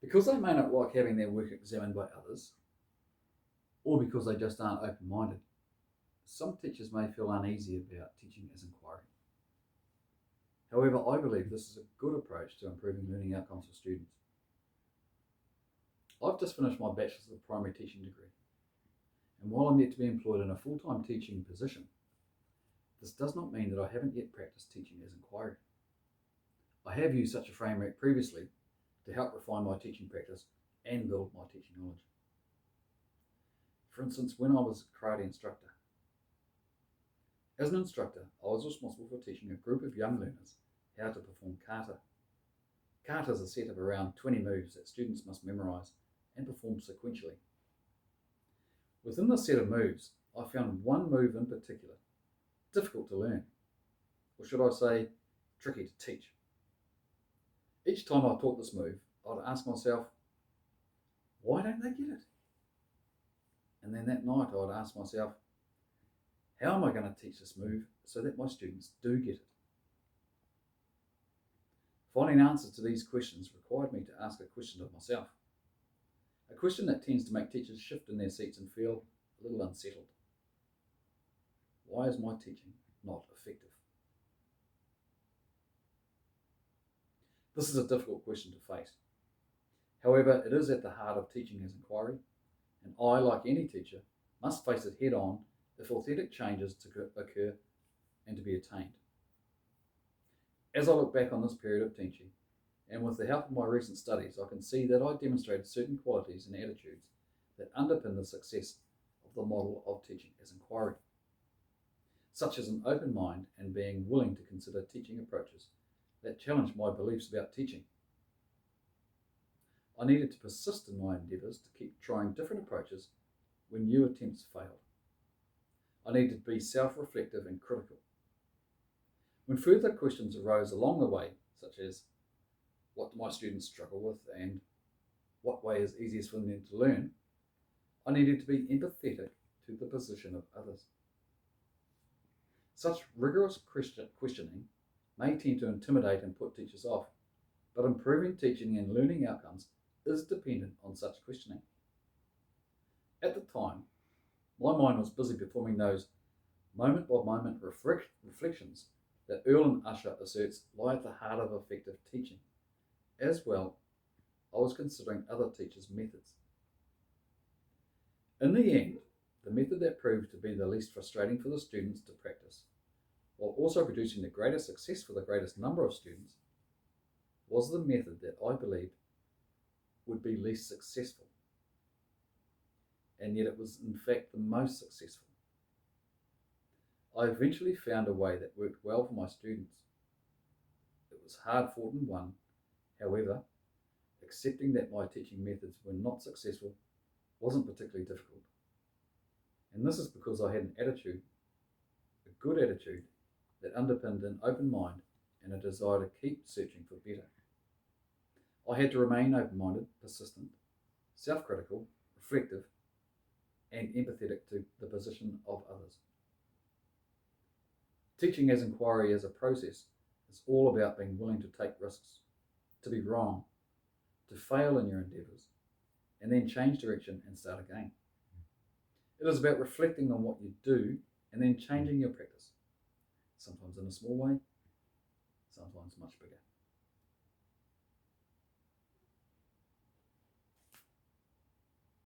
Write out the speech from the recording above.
Because they may not like having their work examined by others, or because they just aren't open-minded, some teachers may feel uneasy about teaching as inquiry. However, I believe this is a good approach to improving learning outcomes for students. I've just finished my Bachelor's of Primary Teaching degree, and while I'm yet to be employed in a full-time teaching position, this does not mean that I haven't yet practiced teaching as inquiry. I have used such a framework previously to help refine my teaching practice and build my teaching knowledge. For instance, when I was a karate instructor. As an instructor, I was responsible for teaching a group of young learners how to perform kata. Kata is a set of around 20 moves that students must memorise and perform sequentially. Within this set of moves, I found one move in particular difficult to learn, or should I say, tricky to teach. Each time I taught this move, I'd ask myself, why don't they get it? And then that night I'd ask myself, how am I going to teach this move so that my students do get it? Finding answers to these questions required me to ask a question of myself, a question that tends to make teachers shift in their seats and feel a little unsettled. Why is my teaching not effective? This is a difficult question to face. However, it is at the heart of teaching as inquiry, and I, like any teacher, must face it head on if authentic changes to occur and to be attained. As I look back on this period of teaching, and with the help of my recent studies, I can see that I demonstrated certain qualities and attitudes that underpin the success of the model of teaching as inquiry, such as an open mind and being willing to consider teaching approaches that challenge my beliefs about teaching. I needed to persist in my endeavours to keep trying different approaches when new attempts failed. I needed to be self-reflective and critical. When further questions arose along the way, such as what do my students struggle with and what way is easiest for them to learn, I needed to be empathetic to the position of others. Such rigorous questioning may tend to intimidate and put teachers off, but improving teaching and learning outcomes is dependent on such questioning. At the time, my mind was busy performing those moment-by-moment reflections that Erland Usher asserts lie at the heart of effective teaching. As well, I was considering other teachers' methods. In the end, the method that proved to be the least frustrating for the students to practice, while also producing the greatest success for the greatest number of students, was the method that I believed would be least successful. And yet it was in fact the most successful. I eventually found a way that worked well for my students. It was hard fought and won. However, accepting that my teaching methods were not successful wasn't particularly difficult. And this is because I had an attitude, a good attitude, that underpinned an open mind and a desire to keep searching for better. I had to remain open-minded, persistent, self-critical, reflective, and empathetic to the position of others. Teaching as inquiry as a process is all about being willing to take risks, to be wrong, to fail in your endeavours, and then change direction and start again. It is about reflecting on what you do and then changing your practice, sometimes in a small way, sometimes much bigger.